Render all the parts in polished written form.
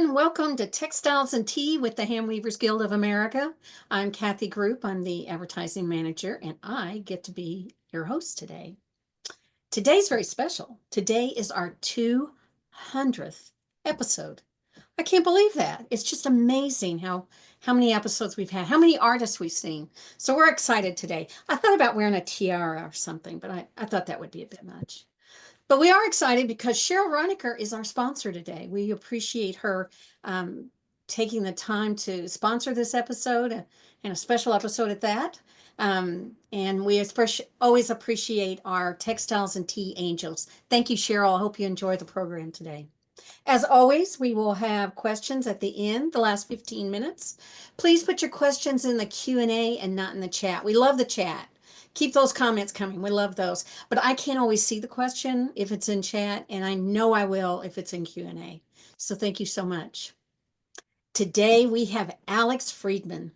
everyone. Welcome to Textiles and Tea with the Handweavers Guild of America. I'm Kathy Group. I'm the advertising manager, and I get to be your host today. Today's very special. Today is our 200th episode. I can't believe that. It's just amazing how many episodes we've had, how many artists we've seen. So we're excited today. I thought about wearing a tiara or something, but I thought that would be a bit much. But we are excited because Cheryl Roniker is our sponsor today. We appreciate her taking the time to sponsor this episode and a special episode at that. And we always appreciate our Textiles and Tea Angels. Thank you, Cheryl. I hope you enjoy the program today. As always, we will have questions at the end, the last 15 minutes. Please put your questions in the Q&A and not in the chat. We love the chat. Keep those comments coming. We love those. But I can't always see the question if it's in chat, and I know I will if it's in Q&A. So thank you so much. Today we have Alex Friedman.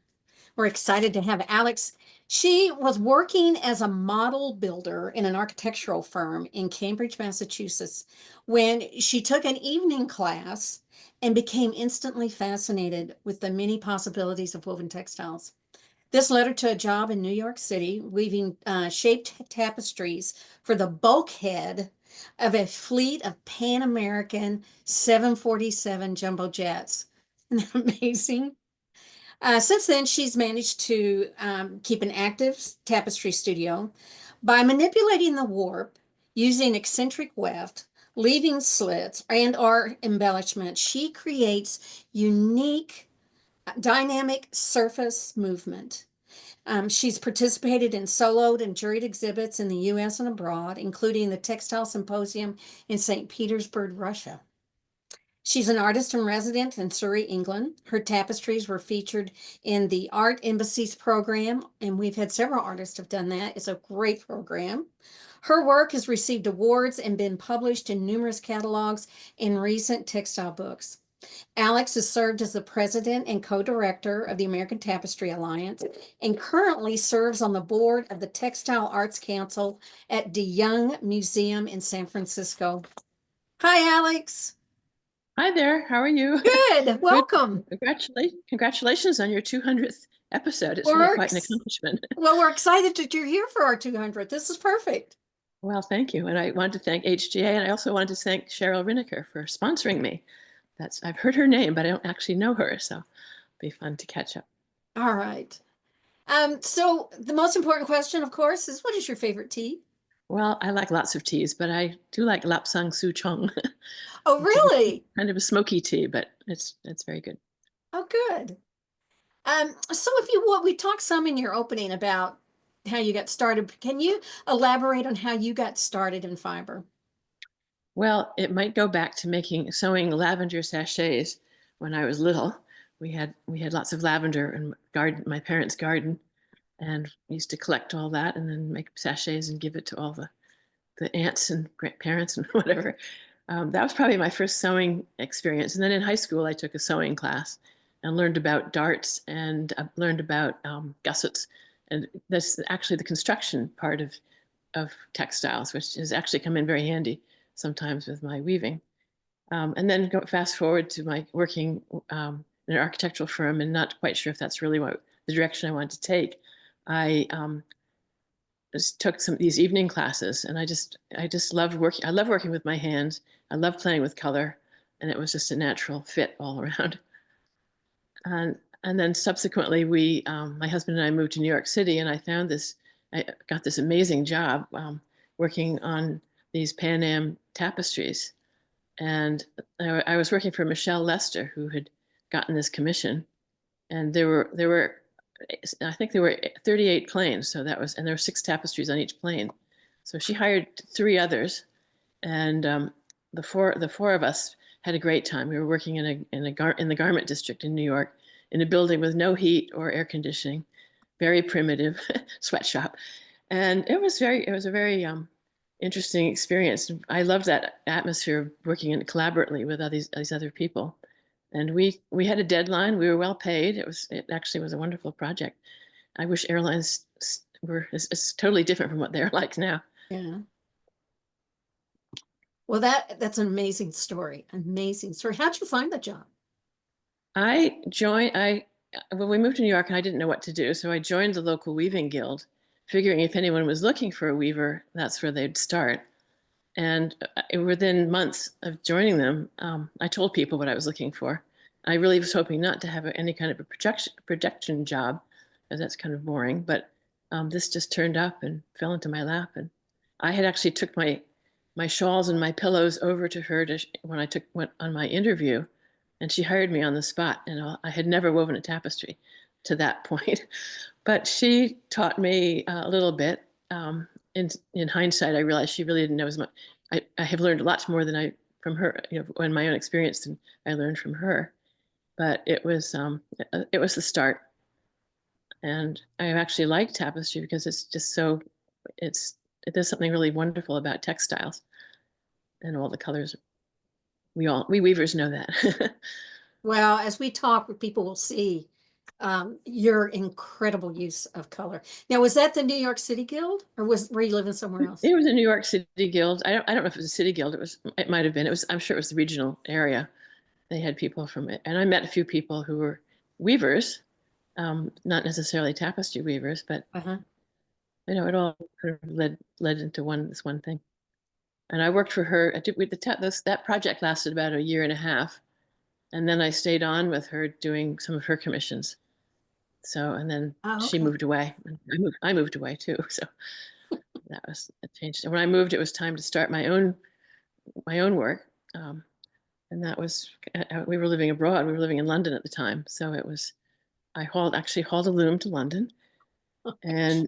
We're excited to have Alex. She was working as a model builder in an architectural firm in Cambridge, Massachusetts, when she took an evening class and became instantly fascinated with the many possibilities of woven textiles. This led her to a job in New York City, weaving shaped tapestries for the bulkhead of a fleet of Pan American 747 jumbo jets. Isn't that amazing? Since then, she's managed to keep an active tapestry studio by manipulating the warp, using eccentric weft, leaving slits, and or embellishments. She creates unique, dynamic surface movement. She's participated in soloed and juried exhibits in the U.S. and abroad, including the Textile Symposium in St. Petersburg, Russia. She's an artist in residence in Surrey, England. Her tapestries were featured in the Art Embassies program, and we've had several artists have done that. It's a great program. Her work has received awards and been published in numerous catalogs and recent textile books. Alex has served as the president and co-director of the American Tapestry Alliance and currently serves on the board of the Textile Arts Council at deYoung Museum in San Francisco. Hi, Alex. Hi there. How are you? Good. Welcome. Congratulations on your 200th episode. It's really quite an accomplishment. Well, we're excited that you're here for our 200th. This is perfect. Well, thank you. And I wanted to thank HGA, and I also wanted to thank Cheryl Roniker for sponsoring me. I've heard her name, but I don't actually know her, so it'll be fun to catch up. All right. So the most important question, of course, is what is your favorite tea? Well, I like lots of teas, but I do like Lapsang Souchong. Oh, really? Kind of a smoky tea, but it's very good. Oh, good. So we talked some in your opening about how you got started. Can you elaborate on how you got started in fiber? Well, it might go back to sewing lavender sachets when I was little. We had lots of lavender in my parents' garden, and we used to collect all that and then make sachets and give it to all the aunts and grandparents and whatever. That was probably my first sewing experience. And then in high school, I took a sewing class and learned about darts and learned about gussets. And that's actually the construction part of textiles, which has actually come in very handy sometimes with my weaving. And then fast forward to my working in an architectural firm and not quite sure if that's really the direction I wanted to take. I just took these evening classes, and I just loved working. I love working with my hands. I love playing with color, and it was just a natural fit all around. And then subsequently, my husband and I moved to New York City, and I got this amazing job working on these Pan Am tapestries. And I was working for Michelle Lester, who had gotten this commission, and I think there were 38 planes, and there were 6 tapestries on each plane. So she hired 3 others, and the four of us had a great time. We were working in the garment district in New York, in a building with no heat or air conditioning, very primitive sweatshop, and it was a very interesting experience. I loved that atmosphere of working collaboratively with these other people. And we had a deadline. We were well paid. It actually was a wonderful project. I wish airlines it's totally different from what they're like now. Yeah. Well, that's an amazing story. Amazing story. How'd you find the job? When we moved to New York, I didn't know what to do, so I joined the local weaving guild, figuring if anyone was looking for a weaver, that's where they'd start. And within months of joining them, I told people what I was looking for. I really was hoping not to have any kind of a projection job, because that's kind of boring. But this just turned up and fell into my lap. And I had actually took my shawls and my pillows over to her when I went on my interview, and she hired me on the spot. And I had never woven a tapestry to that point, but she taught me a little bit. In hindsight, I realized she really didn't know as much. I have learned lots more than from her, in my own experience than I learned from her. But it was the start, and I actually like tapestry because it's just it does something really wonderful about textiles and all the colors. We weavers know that. Well, as we talk, people will see your incredible use of color. Now, was that the New York City Guild, or were you living somewhere else? It was a New York City Guild. I don't know if it was a city guild. It might have been. I'm sure it was the regional area. They had people from it, and I met a few people who were weavers, not necessarily tapestry weavers, but Uh-huh. it all kind of led into this one thing. And I worked for her. That project lasted about a year and a half, and then I stayed on with her doing some of her commissions. So, and then Oh, she okay. moved away. I moved away too. So that was a change. And when I moved, it was time to start my own work. And that was we were living abroad. We were living in London at the time, so it was actually hauled a loom to London and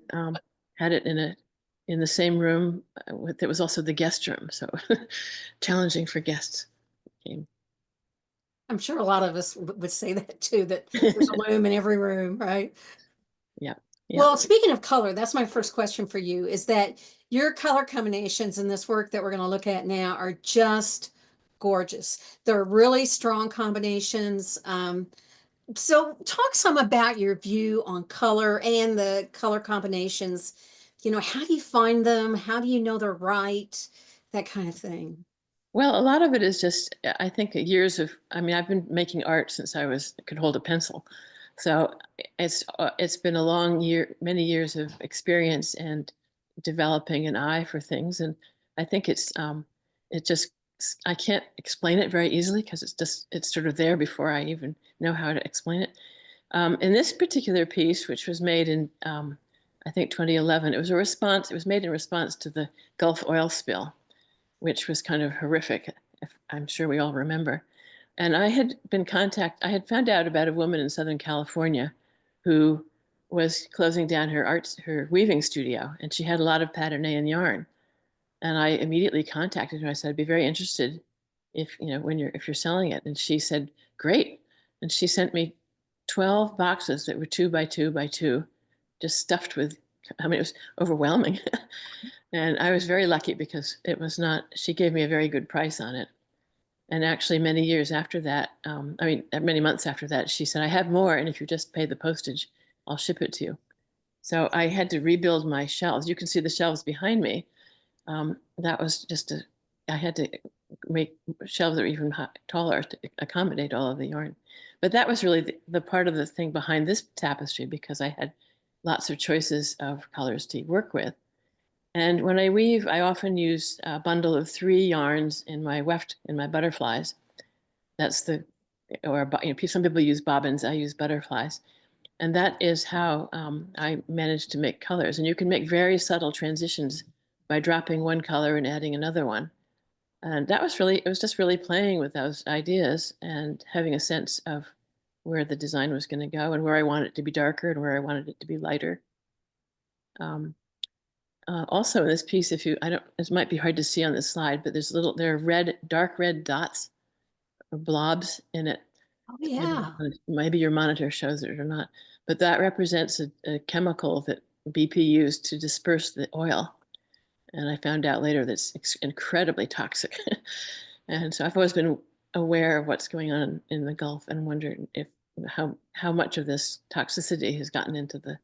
had it in the same room that was also the guest room. So challenging for guests. Came. I'm sure a lot of us would say that too, that there's a loom in every room, right? Yeah, yeah. Well, speaking of color, that's my first question for you, is that your color combinations in this work that we're going to look at now are just gorgeous. They're really strong combinations. So talk some about your view on color and the color combinations. How do you find them? How do you know they're right? That kind of thing. Well, a lot of it is just, I think, years of. I mean, I've been making art since could hold a pencil, so it's been a many years of experience and developing an eye for things, and I think it just I can't explain it very easily because it's sort of there before I even know how to explain it. In this particular piece, which was made in I think 2011, it was a response. It was made in response to the Gulf oil spill, which was kind of horrific, if I'm sure we all remember. And I had found out about a woman in Southern California who was closing down her weaving studio, and she had a lot of patternette and yarn. And I immediately contacted her. I said, I'd be very interested if you're selling it. And she said, great. And she sent me 12 boxes that were 2 by 2 by 2, just stuffed with, I mean, it was overwhelming. And I was very lucky because she gave me a very good price on it. And actually, many years after that, many months after that, she said, I have more. And if you just pay the postage, I'll ship it to you. So I had to rebuild my shelves. You can see the shelves behind me. That was I had to make shelves that were even taller to accommodate all of the yarn. But that was really the part of the thing behind this tapestry, because I had lots of choices of colors to work with. And when I weave, I often use a bundle of 3 yarns in my weft, in my butterflies. Some people use bobbins, I use butterflies. And that is how I managed to make colors. And you can make very subtle transitions by dropping one color and adding another one. And it was just really playing with those ideas and having a sense of where the design was going to go and where I wanted it to be darker and where I wanted it to be lighter. Also in this piece, it might be hard to see on this slide, but there are dark red dots or blobs in it. Oh, yeah. Maybe your monitor shows it or not, but that represents a chemical that BP used to disperse the oil. And I found out later that it's incredibly toxic. And so I've always been aware of what's going on in the Gulf and wondered how much of this toxicity has gotten into the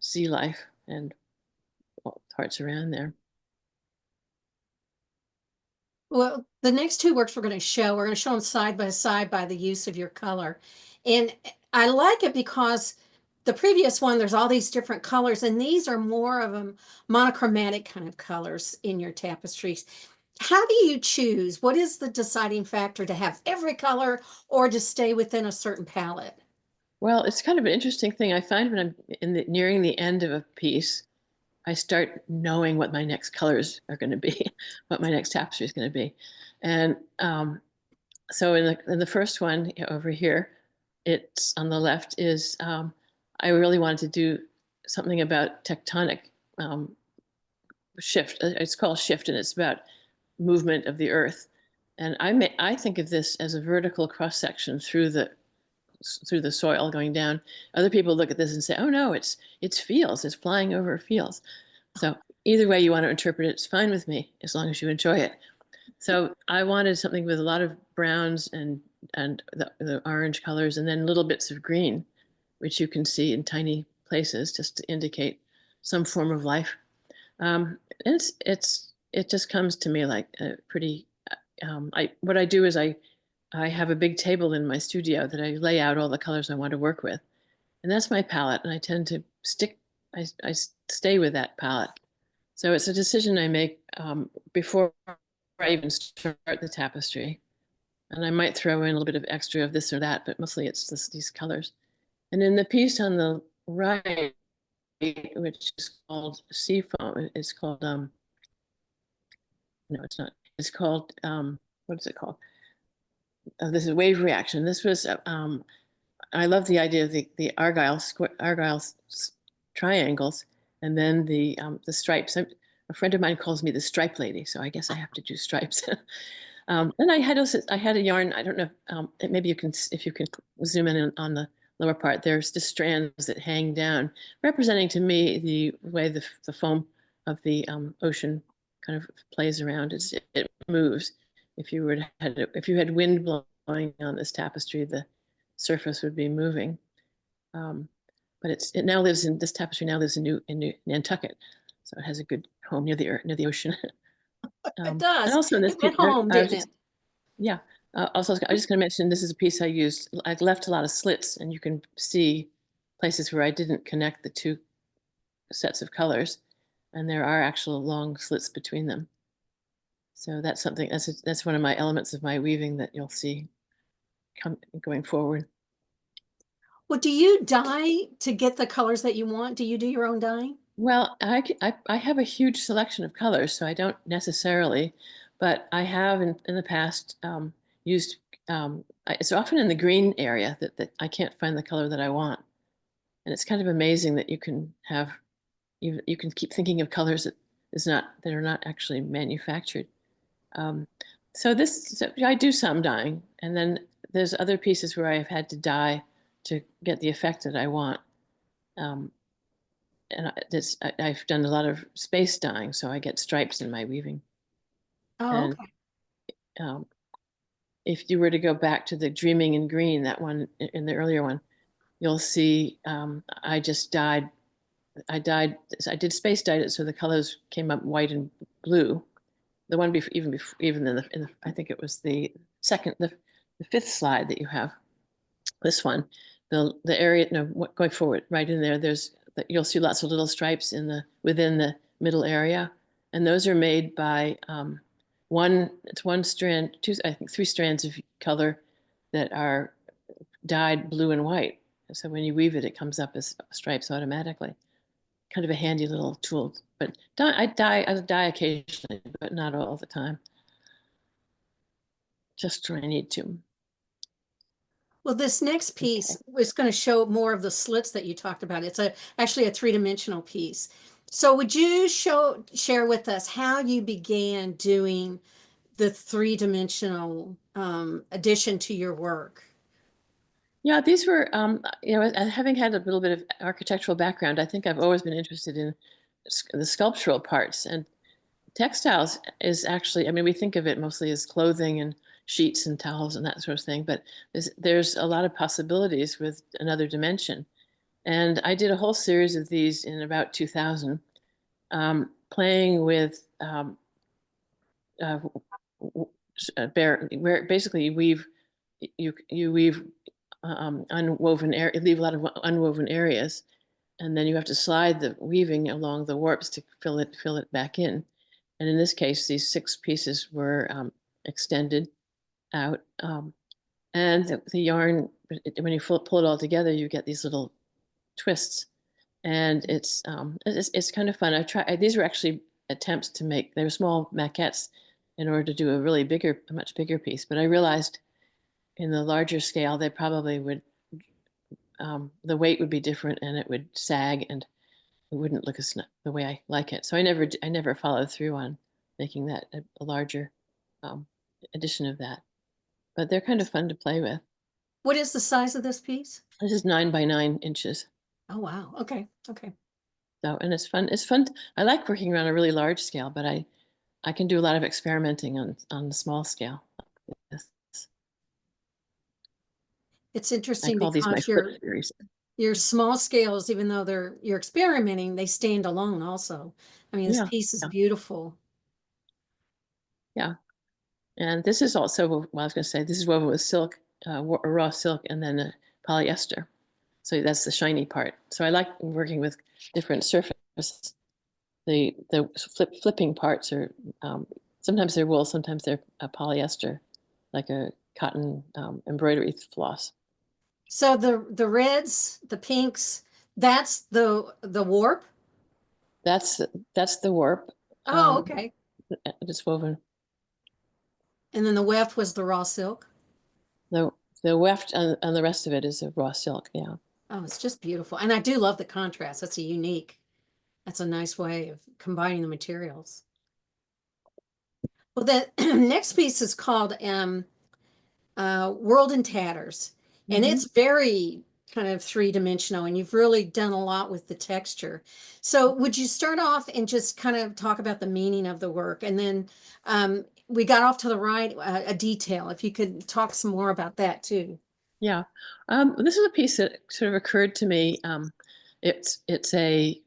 sea life and parts around there. Well, the next two works we're going to show them side by side by the use of your color. And I like it because the previous one, there's all these different colors, and these are more of a monochromatic kind of colors in your tapestries. How do you choose? What is the deciding factor to have every color or to stay within a certain palette? Well, it's kind of an interesting thing. I find when I'm nearing the end of a piece, I start knowing what my next colors are going to be, what my next tapestry is going to be. And so in the first one over here, it's on the left is I really wanted to do something about tectonic shift. It's called shift, and it's about movement of the earth. And I think of this as a vertical cross section through the soil going down. Other people look at this and say, "Oh no, it's fields. It's flying over fields." So either way you want to interpret it, it's fine with me as long as you enjoy it. So I wanted something with a lot of browns and the orange colors, and then little bits of green, which you can see in tiny places just to indicate some form of life. It just comes to me like a pretty. What I do is I have a big table in my studio that I lay out all the colors I want to work with, and that's my palette. And I tend to stick. I stay with that palette. So it's a decision I make before I even start the tapestry. And I might throw in a little bit of extra of this or that, but mostly it's these colors. And in the piece on the right, which is called Seafoam, it's called, no, it's not. It's called, what is it called? This is wave reaction. This was, I love the idea of the Argyle triangles, and then the stripes. A friend of mine calls me the stripe lady, so I guess I have to do stripes. And I had a yarn. I don't know. Maybe you can, if you can zoom in on the lower part. There's the strands that hang down, representing to me the way the foam of the ocean kind of plays around. It moves. If you had wind blowing on this tapestry, the surface would be moving. But it now lives in this tapestry now lives in Nantucket, so it has a good home near the ocean. It And does. also in this It went piece, home, I was didn't just it? yeah. Also, I was just going to mention this is a piece I used. I left a lot of slits, and you can see places where I didn't connect the two sets of colors, and there are actual long slits between them. So that's something that's one of my elements of my weaving that you'll see going forward. Well, do you dye to get the colors that you want? Do you do your own dyeing? Well, I have a huge selection of colors, so I don't necessarily, but I have in the past used, it's often in the green area that I can't find the color that I want. And it's kind of amazing that you can keep thinking of colors that are not actually manufactured. Um, so I do some dyeing, and then there's other pieces where I've had to dye to get the effect that I want. Um, I've done a lot of space dyeing, so I get stripes in my weaving. Oh, And okay. um, if you were to go back to the Dreaming in Green, that one in the earlier one, you'll see I just dyed. I did space dyed it so the colors came up white and blue. The one even in the I think it was the fifth slide that you have. This one, the area, no, going forward, right in there, you'll see lots of little stripes within the middle area, and those are made by it's one strand, I think three strands of color that are dyed blue and white. So when you weave it, it comes up as stripes automatically. Kind of a handy little tool. But I dye occasionally, but not all the time. Just when I need to. Well, this next Okay. piece is going to show more of the slits that you talked about. It's actually a three-dimensional piece. So would you share with us how you began doing the three-dimensional addition to your work? Yeah, these were, having had a little bit of architectural background, I think I've always been interested in the sculptural parts. And textiles is actually, I mean, we think of it mostly as clothing and sheets and towels and that sort of thing, but there's a lot of possibilities with another dimension. And I did a whole series of these in about 2000, playing with uh, where basically you weave unwoven air, leave a lot of unwoven areas, and then you have to slide the weaving along the warps to fill it back in. And in this case, these 6 pieces were extended out, and the yarn, when you pull it all together, you get these little twists, and it's kind of fun. These were actually attempts to make, they were small maquettes in order to do a much bigger piece. But I realized in the larger scale, they probably would, the weight would be different, and it would sag, and it wouldn't look the way I like it. So I never followed through on making that a larger um, edition of that. But they're kind of fun to play with. What is the size of this piece? This is 9 by 9 inches. Oh, wow. Okay. Okay. So, and it's fun. It's fun. I like working around a really large scale, but I can do a lot of experimenting on the small scale. It's I interesting call these my because flip series. your small scales, even though you're experimenting, they stand alone also. I mean, this Yeah, piece is yeah, beautiful. yeah. And this is also, well, I was going to say, this is woven with silk, raw silk, and then polyester. So that's the shiny part. So I like working with different surfaces. The flipping parts are sometimes they're wool, sometimes they're polyester, like a cotton embroidery floss. So the reds, the pinks, that's the warp. That's that's the warp. Oh, okay. It's woven. And then the weft was the raw silk. The the weft and the rest of it is a raw silk. Yeah. Oh, it's just beautiful. And I do love the contrast. That's a nice way of combining the materials. Well, the next piece is called World in Tatters. And Mm-hmm. it's very kind of three-dimensional, and you've really done a lot with the texture. So would you start off and just kind of talk about the meaning of the work? And then we got off to the right, a detail. If you could talk some more about that too. Yeah. This is a piece that sort of occurred to me. It's it's a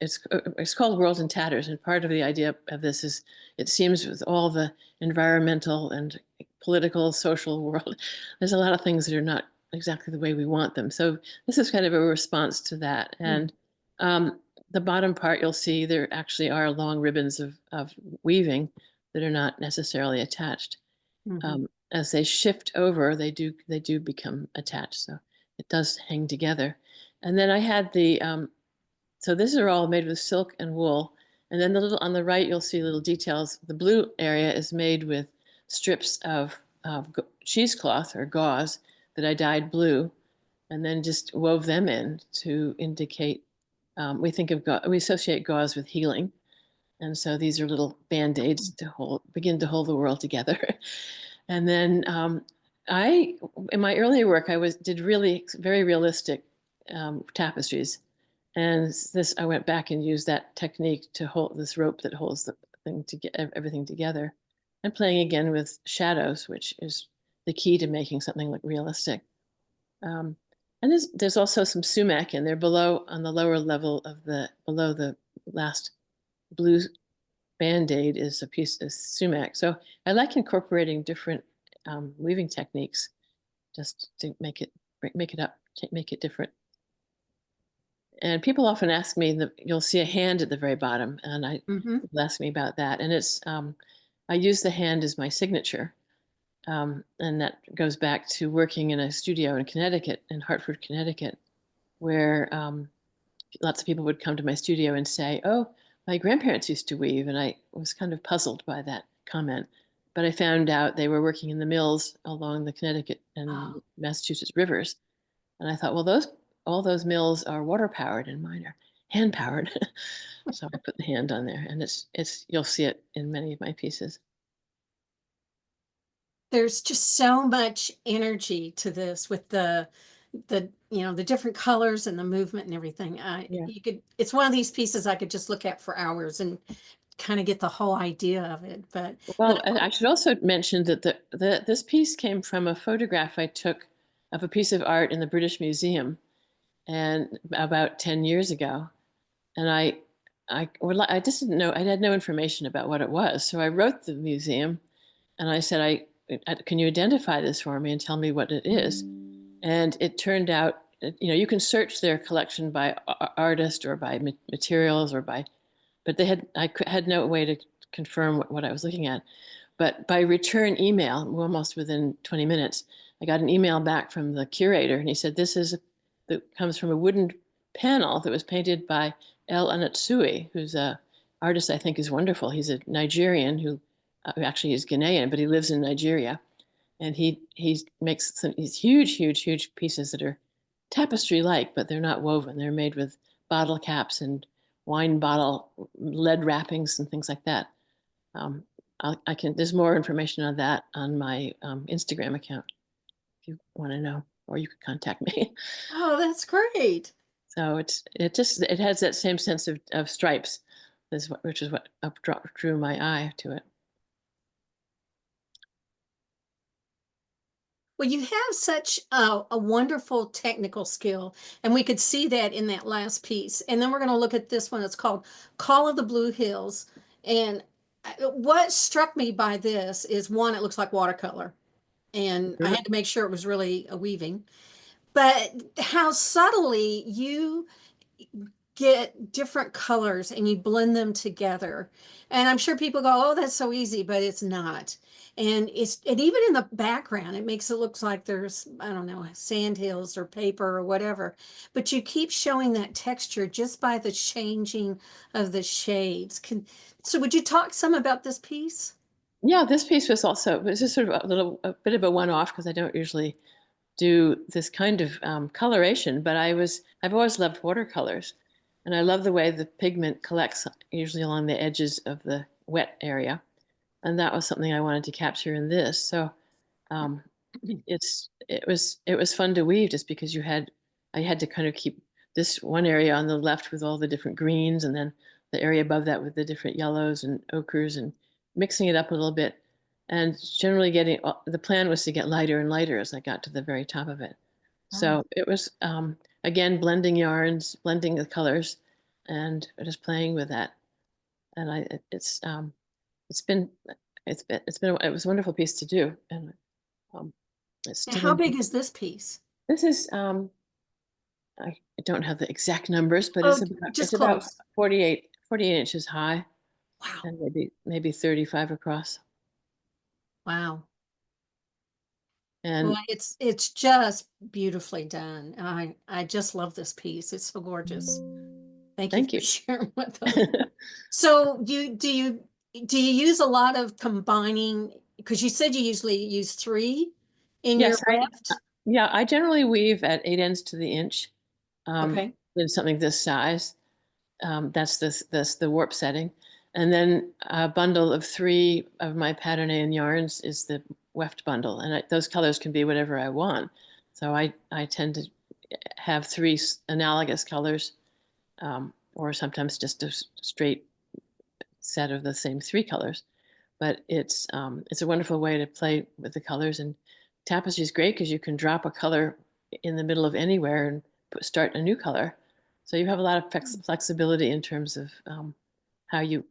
it's called World in Tatters, and part of the idea of this is it seems with all the environmental and political, social world, there's a lot of things that are not exactly the way we want them. So this is kind of a response to that. Mm-hmm. And the bottom part, you'll see there actually are long ribbons of weaving that are not necessarily attached. As they shift over, they do become attached. So it does hang together. And then I had the so these are all made with silk and wool. And then the little on the right, you'll see little details. The blue area is made with strips of cheesecloth or gauze that I dyed blue, and then just wove them in to indicate. We associate gauze with healing, and so these are little band-aids to begin to hold the world together. And then in my earlier work, did really very realistic tapestries. And I went back and used that technique to hold this rope that holds the thing to get everything together. And playing again with shadows, which is the key to making something look realistic. Um, and there's also some sumac in there below on the lower level of below the last blue band-aid is a piece of sumac. So I like incorporating different weaving techniques just to make it different. And people often ask me, you'll see a hand at the very bottom, and Mm-hmm. people ask me about that. And I use the hand as my signature. And that goes back to working in a studio in Connecticut, in Hartford, Connecticut, where lots of people would come to my studio and say, "Oh, my grandparents used to weave," and I was kind of puzzled by that comment. But I found out they were working in the mills along the Connecticut and Oh, Massachusetts rivers, and I thought, well, all those mills are water powered, and mine are hand powered. So I put the hand on there, and it's you'll see it in many of my pieces. there's just so much energy to this with the different colors and the movement and everything. Yeah. It's one of these pieces I could just look at for hours and kind of get the whole idea of it. But then, Well, I should also mention that this piece came from a photograph I took of a piece of art in the British Museum, and about 10 years ago. And I just didn't know, I had no information about what it was. So I wrote the museum And I said, can you identify this for me and tell me what it is? And it turned out, you can search their collection by artist or by materials or by, but I had no way to confirm what I was looking at. But by return email, almost within 20 minutes, I got an email back from the curator, and he said, that comes from a wooden panel that was painted by El Anatsui, who's a artist I think is wonderful. He's a Nigerian who actually is Ghanaian, but he lives in Nigeria. And he makes these huge pieces that are tapestry-like, but they're not woven. They're made with bottle caps and wine bottle lead wrappings and things like that. There's more information on that on my Instagram account if you want to know, or you could contact me. Oh, that's great. So it has that same sense of stripes, which is what drew my eye to it. Well, you have such a wonderful technical skill, and we could see that in that last piece. And then we're going to look at this one. It's called Call of the Blue Hills. And what struck me by this is one, it looks like watercolor. And I had to make sure it was really a weaving. But how subtly you get different colors and you blend them together. And I'm sure people go, oh, that's so easy, but it's not. And even in the background, it makes it look like there's, I don't know, sand hills or paper or whatever. But you keep showing that texture just by the changing of the shades. So would you talk some about this piece? Yeah, this piece was just sort of a bit of a one-off because I don't usually do this kind of coloration, but I've always loved watercolors, and I love the way the pigment collects usually along the edges of the wet area, and that was something I wanted to capture in this. So um, it was fun to weave just because I had to kind of keep this one area on the left with all the different greens, and then the area above that with the different yellows and ochres, and mixing it up a little bit. And generally the plan was to get lighter and lighter as I got to the very top of it. Oh. So it was, again, blending yarns, blending the colors, and just playing with that. And it's been, it was a wonderful piece to do. And um, it's Now, still how in, big is this piece? this is, I don't have the exact numbers, but Oh, it's just about close. 48 inches high Wow. and maybe 35 across. Wow. Well, And it's just beautifully done. I just love this piece. It's so gorgeous. Thank you thank for you. sharing with us. So do you use a lot of combining, because you said you usually use three in your Yes, weft? yeah, I generally weave at 8 ends to the inch Okay. in something this size. That's the warp setting. And then a bundle of 3 of my Patterné yarns is the weft bundle. And those colors can be whatever I want. So I tend to have 3 analogous colors, or sometimes just a straight set of the same 3 colors. But it's a wonderful way to play with the colors. And tapestry is great because you can drop a color in the middle of anywhere and start a new color. So you have a lot of flexibility in terms of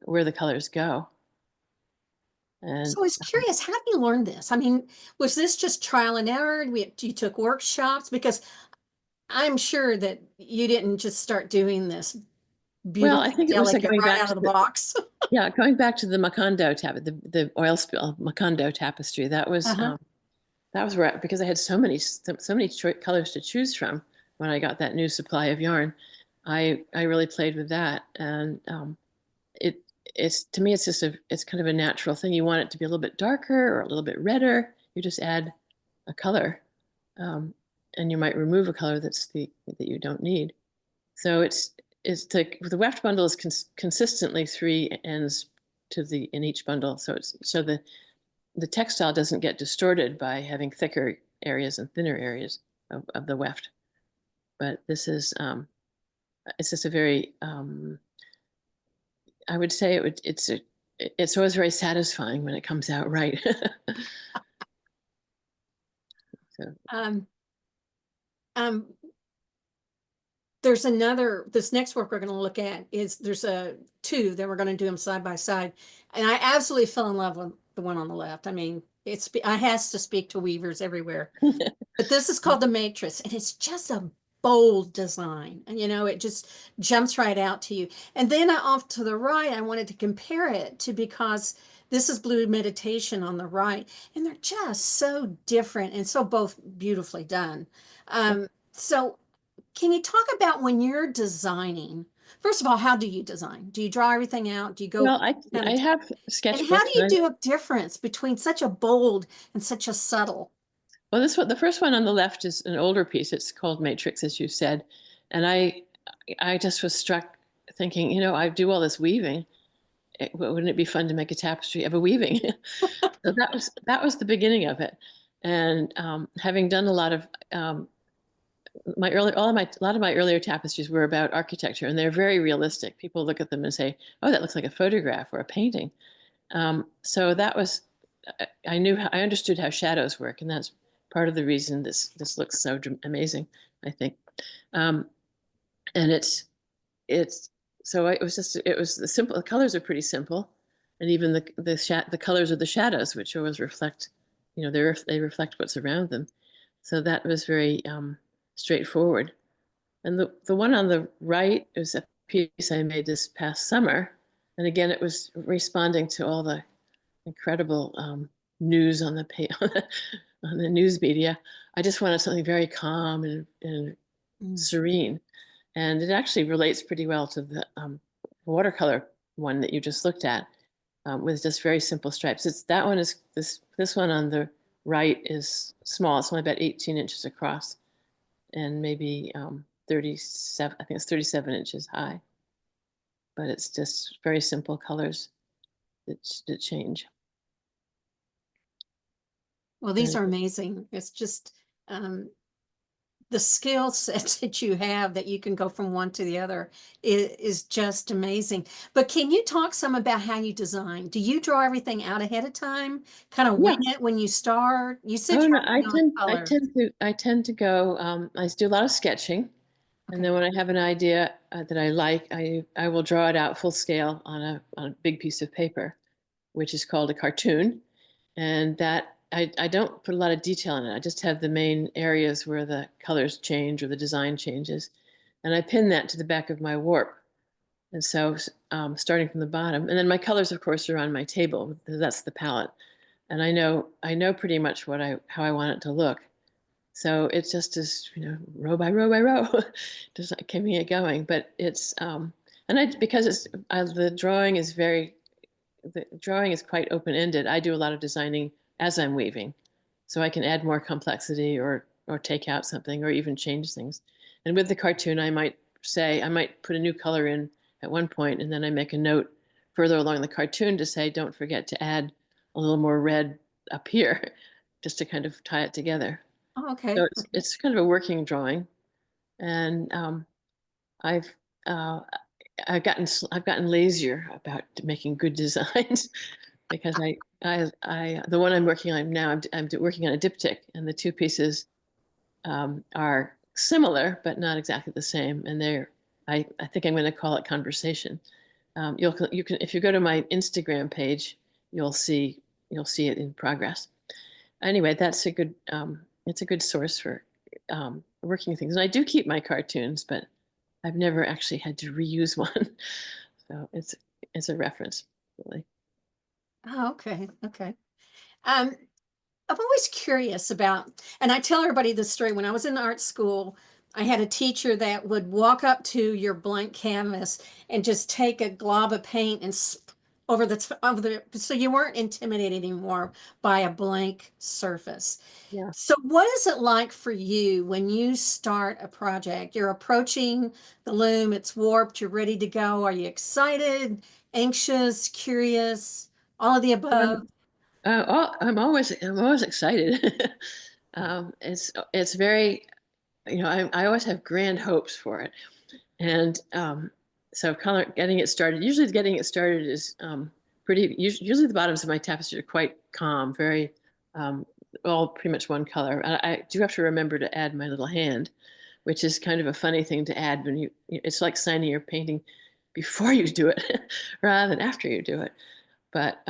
where the colors go. And So I was curious, how did you learn this? I mean, was this just trial and error? You took workshops? Because I'm sure that you didn't just start doing this well, I beautifully think it was delicate going right back out to of the box. going back to the Macondo the oil spill Macondo tapestry. Uh-huh. That was where because I had so many colors to choose from when I got that new supply of yarn. I really played with that, and it it's to me it's kind of a natural thing. You want it to be a little bit darker or a little bit redder. You just add a color, um, and you might remove a color that you don't need. So the weft bundle is consistently 3 ends in each bundle. So the textile doesn't get distorted by having thicker areas and thinner areas of the weft. But it's just a very I would say it's always very satisfying when it comes out right. So Um, um, this next work we're going to look at is there's two that we're going to do them side by side. And I absolutely fell in love the one on the left. I mean, I has to speak to weavers everywhere. But this is called the Matrix, and it's just a bold design. And it just jumps right out to you. And then off to the right, I wanted to compare it to, because this is Blue Meditation on the right, and they're just so different and so both beautifully done. So can you talk about when you're designing? First of all, how do you design? Do you draw everything out? Do you go Well, kind I of, have and how do sketchbooks. you do a difference between such a bold and such a subtle? Well, this one, the first one on the left is an older piece. It's called Matrix, as you said, and I just was struck thinking, I do all this weaving. Wouldn't it be fun to make a tapestry of a weaving? So that was the beginning of it. And having done a lot of a lot of my earlier tapestries were about architecture, and they're very realistic. People look at them and say, "Oh, that looks like a photograph or a painting." So that was, I understood how shadows work, and that's part of the reason this looks so amazing, I think. Um, and it's so it was the simple. The colors are pretty simple, and even the colors of the shadows, which always reflect, they reflect what's around them. So that was very straightforward. And the one on the right is a piece I made this past summer, and again, it was responding to all the incredible news on on the news media. I just wanted something very calm and Mm. serene, and it actually relates pretty well to the watercolor one that you just looked at, with just very simple stripes. It's that one is this one on the right is small. It's only about 18 inches across, and maybe 37. I think it's 37 inches high. But it's just very simple colors that change. Well, these And are amazing. It's just the skill sets that you have, that you can go from one to the other, is just amazing. But can you talk some about how you design? Do you draw everything out ahead of time? Kind of yeah. wing it when you start? You said Oh you're no, already on color. I tend to go. I do a lot of sketching, and Okay. then when I have an idea that I like, I will draw it out full scale on a big piece of paper, which is called a cartoon, and that I don't put a lot of detail in it. I just have the main areas where the colors change or the design changes, and I pin that to the back of my warp. And so, starting from the bottom, and then my colors, of course, are on my table. That's the palette, and I know pretty much how I want it to look. So it's just as row by row by row, just like keeping it going. But it's and I because the drawing is quite open ended. I do a lot of designing as I'm weaving, so I can add more complexity or take out something or even change things. And with the cartoon, I might put a new color in at one point, and then I make a note further along the cartoon to say, don't forget to add a little more red up here, just to kind of tie it together. Oh, So okay. it's kind of a working drawing, and I've uh, I've gotten lazier about making good designs because the one I'm working on now, I'm working on a diptych, and the two pieces are similar but not exactly the same, and I think I'm going to call it conversation. You can if you go to my Instagram page, you'll see it in progress. Anyway, that's a good it's a good source for working things, and I do keep my cartoons, but I've never actually had to reuse one, so it's a reference, really. Oh, okay. Okay. Um, I'm always curious about, and I tell everybody this story. When I was in art school, I had a teacher that would walk up to your blank canvas and just take a glob of paint and so you weren't intimidated anymore by a blank surface. Yeah. So what is it like for you when you start a project? You're approaching the loom, it's warped, you're ready to go. Are you excited, anxious, curious, all of the above? Um, I'm always excited. It's very, I always have grand hopes for it, and so kind of getting it started. Usually, getting it started is usually the bottoms of my tapestry are quite calm, very um, all pretty much one color. I do have to remember to add my little hand, which is kind of a funny thing to add when it's like signing your painting before you do it rather than after you do it. But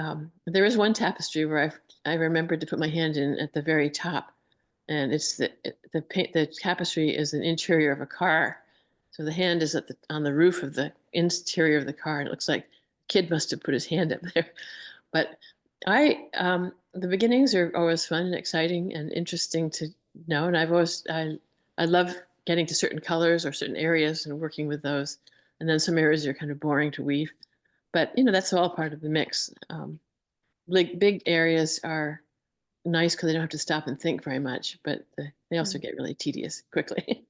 there is one tapestry where I remembered to put my hand in at the very top, and it's the tapestry is an interior of a car, so the hand is on the roof of the interior of the car, and it looks like a kid must have put his hand up there. But the beginnings are always fun and exciting and interesting to know, and I love getting to certain colors or certain areas and working with those, and then some areas are kind of boring to weave. But that's all part of the mix. Big areas are nice because they don't have to stop and think very much, but they also get really tedious quickly.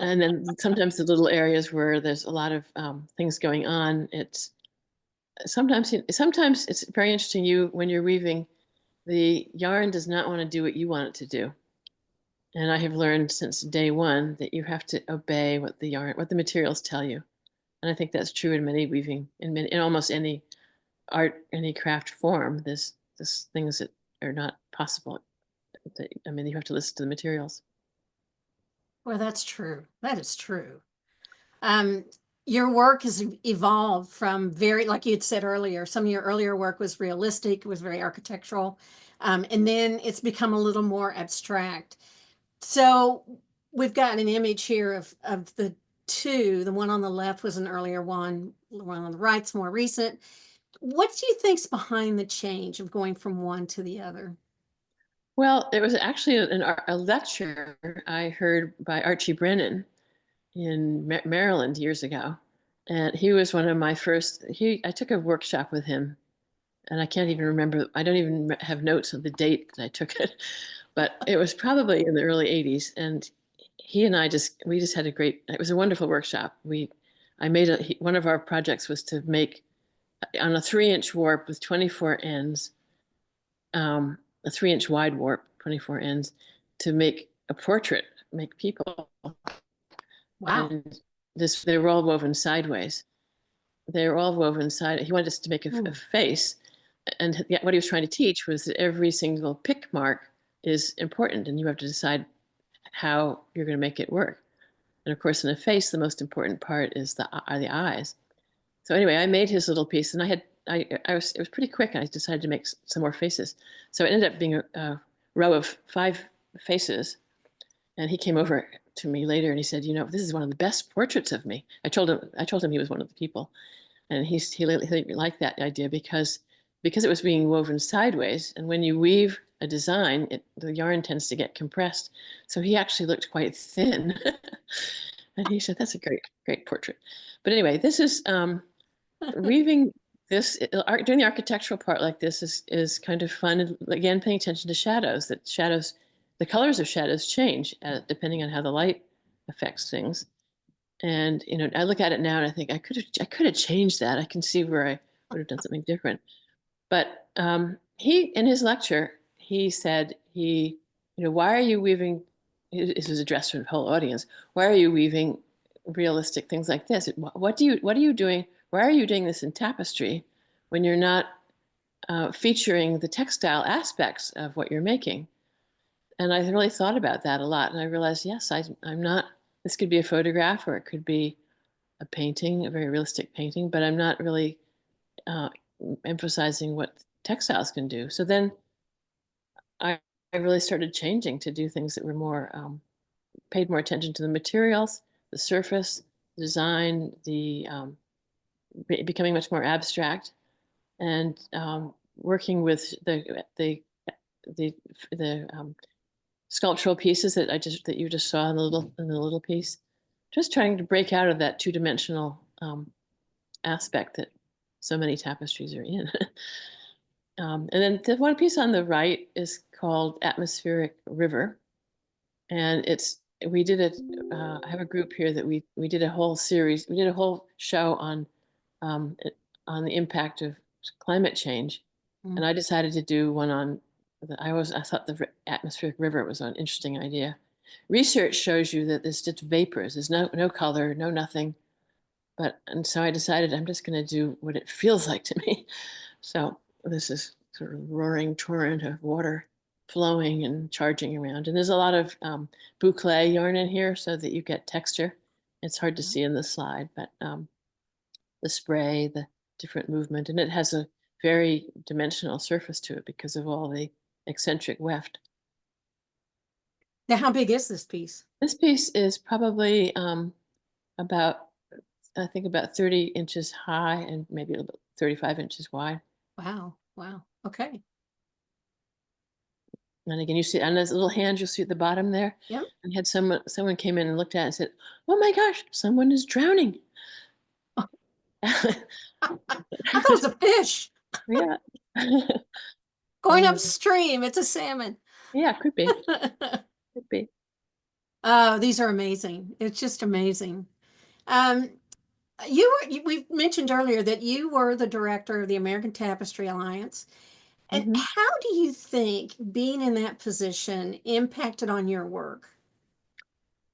And then sometimes the little areas where there's a lot of things going on, sometimes it's very interesting. When you're weaving, the yarn does not want to do what you want it to do. And I have learned since day one that you have to obey what the materials tell you. And I think that's true in many weaving, in almost any art, any craft form. There's things that are not possible. You have to listen to the materials. Well, that's true. That is true. Um, your work has evolved from like you had said earlier, some of your earlier work was realistic, it was very architectural, and then it's become a little more abstract. So we've got an image here of the two. The one on the left was an earlier one. The one on the right's more recent. What do you think's behind the change of going from one to the other? Well, it was actually a lecture I heard by Archie Brennan in Maryland years ago. And he was one of my first, I took a workshop with him, and I can't even remember, I don't even have notes of the date that I took it, but it was probably in the early 80s. And he and we just had it was a wonderful workshop. One of our projects was to make on a 3-inch warp with 24 ends, a 3-inch wide warp, 24 ends, to make a portrait, make people. Wow. And they were all woven sideways. They were all woven side. He wanted us to make a face. And what he was trying to teach was that every single pick mark is important, and you have to decide how you're going to make it work. And of course, in a face, the most important part are the eyes. So anyway, I made his little piece, and it was pretty quick. I decided to make some more faces. So it ended up being a row of 5 faces. And he came over to me later and he said, this is one of the best portraits of me. I told him he was one of the people. And he liked that idea because it was being woven sideways. And when you weave a design, the yarn tends to get compressed. So he actually looked quite thin. And he said, that's a great portrait. But anyway, this is weaving this, doing the architectural part like this is kind of fun. And again, paying attention to shadows, the colors of shadows change depending on how the light affects things. And I look at it now and I think I could have changed that. I can see where I would have done something different. But he, in his lecture, he said, why are you weaving? This was addressed to the whole audience. Why are you weaving realistic things like this? What are you doing? Why are you doing this in tapestry when you're not featuring the textile aspects of what you're making? And I really thought about that a lot. And I realized, yes, I'm not, this could be a photograph or it could be a painting, a very realistic painting, but I'm not really emphasizing what textiles can do. So then I really started changing to do things that were more, paid more attention to the materials, the surface, design, becoming much more abstract, and working with the sculptural pieces that you just saw in the little piece, just trying to break out of that two-dimensional aspect that so many tapestries are in. And then the one piece on the right is called Atmospheric River, and we did it. I have a group here that we did a whole series. We did a whole show on the impact of climate change, and I decided to do one on. I thought the atmospheric river was an interesting idea. Research shows you that there's just vapors. There's no color, no nothing. And so I decided I'm just going to do what it feels like to me. So this is sort of roaring torrent of water flowing and charging around. And there's a lot of boucle yarn in here so that you get texture. It's hard to see in the slide, but the spray, different movement, and it has a very dimensional surface to it because of all the eccentric weft. Now, how big is this piece? This piece is probably about, I think, about 30 inches high and maybe about 35 inches wide. Wow. Wow. Okay. And again, you see on those little hands, you'll see at the bottom there. Yep. I had someone came in and looked at it and said, "Oh my gosh, someone is drowning." I thought it was a fish Yeah. going Yeah, upstream. It's a salmon. yeah, could be. Could be. Oh, these are amazing. It's just amazing. Um, we mentioned earlier that you were the director of the American Tapestry Alliance. And Mhm. how do you think being in that position impacted on your work?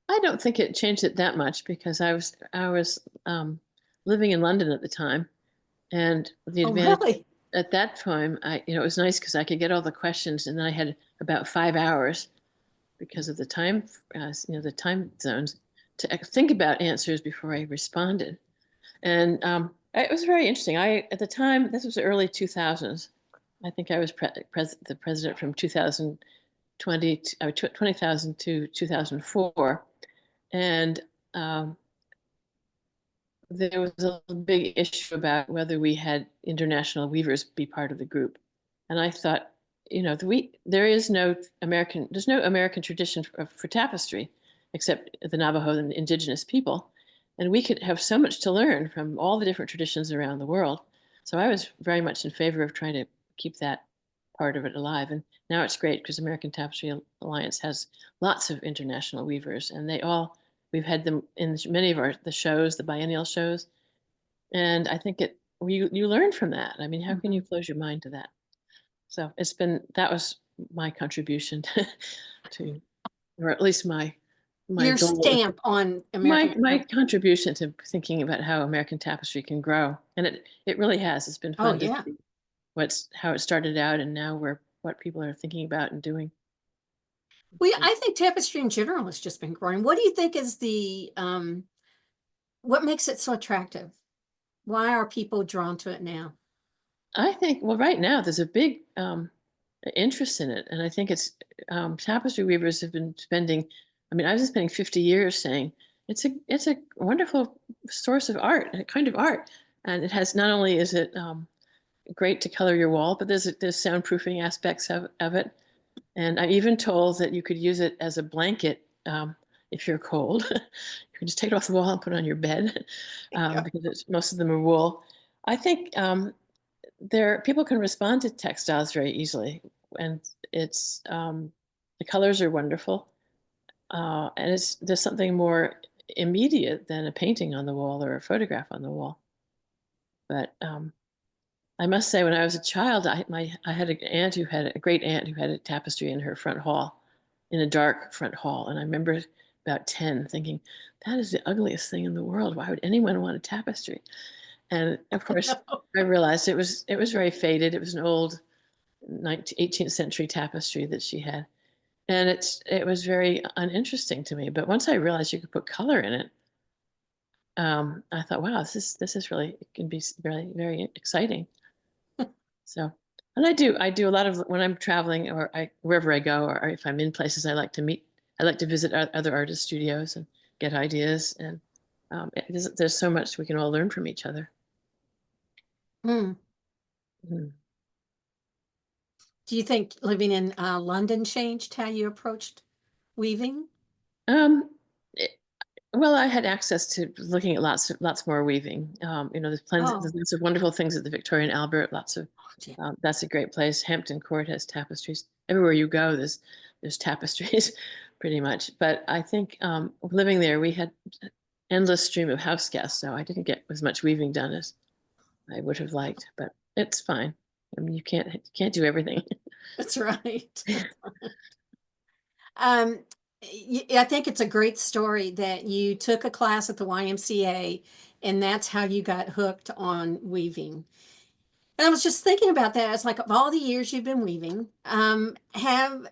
I don't think it changed it that much because I was living in London at the time, and the Oh, advantage really? at that time, it was nice because I could get all the questions, and then I had about 5 hours because of the time, the time zones, to think about answers before I responded. And it was very interesting. At the time, this was the early 2000s. I think I was the president from 2020, 2000 to 2004. And um, there was a big issue about whether we had international weavers be part of the group. And I thought, there's no American tradition for tapestry, except the Navajo and the indigenous people. And we could have so much to learn from all the different traditions around the world. So I was very much in favor of trying to keep that part of it alive. And now it's great because American Tapestry Alliance has lots of international weavers, and we've had them in many of the shows, the biennial shows, and I think you learn from that. I mean, how can you Mhm. close your mind to that? So that was my contribution to, or at least my Your goal, stamp on my American my Tapestry. contribution to thinking about how American tapestry can grow, and it really has. It's been Oh, fun to yeah. see how it started out, and now what people are thinking about and doing. Well, Great. I think tapestry in general has just been growing. What do you think is what makes it so attractive? Why are people drawn to it now? I think, well, right now there's a big interest in it, and I think it's tapestry weavers have been spending. I mean, I've been spending 50 years saying it's a wonderful source of art, a kind of art, and it has not only is it great to color your wall, but there's soundproofing aspects of it, and I'm even told that you could use it as a blanket if you're cold. You can just take it off the wall and put it on your bed Yeah. because most of them are wool. I think people can respond to textiles very easily, and it's the colors are wonderful, and there's something more immediate than a painting on the wall or a photograph on the wall. But I must say, when I was a child, I had a great aunt who had a tapestry in her front hall, in a dark front hall, and I remember about 10 thinking, that is the ugliest thing in the world. Why would anyone want a tapestry? And of course, No. I realized it was very faded. It was an old 18th century tapestry that she had, and it was very uninteresting to me. But once I realized you could put color in it, I thought, wow, this is really, it can be very very exciting. So, and I do a lot of when I'm traveling or wherever I go, or if I'm in places I like to visit other artist studios and get ideas, and there's so much we can all learn from each other. Mm. Mhm. Do you think living in London changed how you approached weaving? Um, Well, I had access to looking at lots more weaving. There's Oh, lots of wonderful things at the Victoria and Albert. Lots of yeah. That's a great place. Hampton Court has tapestries. Everywhere you go, there's tapestries, pretty much. But I think living there, we had endless stream of house guests, so I didn't get as much weaving done as I would have liked. But it's fine. I mean, you can't do everything. That's right. Um, I think it's a great story that you took a class at the YMCA and that's how you got hooked on weaving. And I was just thinking about that. It's like of all the years you've been weaving, have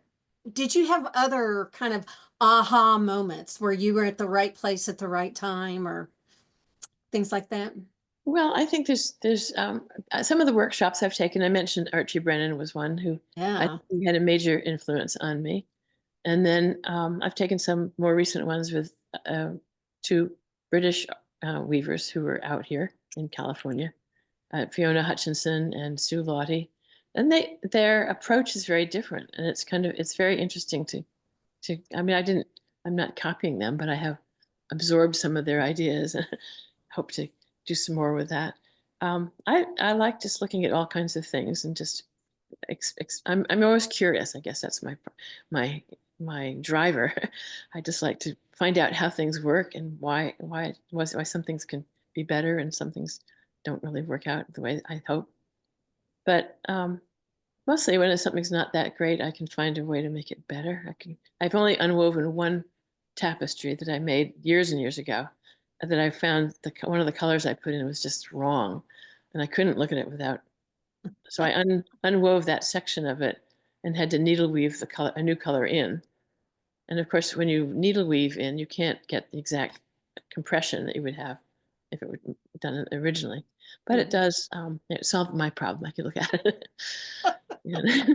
did you have other kind of aha moments where you were at the right place at the right time or things like that? Well, I think there's some of the workshops I've taken. I mentioned Archie Brennan was one who I Yeah. think had a major influence on me. And then I've taken some more recent ones with two British weavers who were out here in California, Fiona Hutchinson and Sue Lottie. And their approach is very different, and it's very interesting to. I mean, I'm not copying them, but I have absorbed some of their ideas and hope to do some more with that. I like just looking at all kinds of things and just I'm always curious. I guess that's my my driver. I just like to find out how things work and why some things can be better and some things don't really work out the way I hope. But mostly when something's not that great, I can find a way to make it better. I've only unwoven one tapestry that I made years and years ago that I found one of the colors I put in was just wrong, and I couldn't look at it without. So I unwove that section of it and had to needle weave a new color in. And of course, when you needle weave in, you can't get the exact compression that you would have if it were done originally. But it Mhm. does. It solved my problem. I could look at it. Yeah.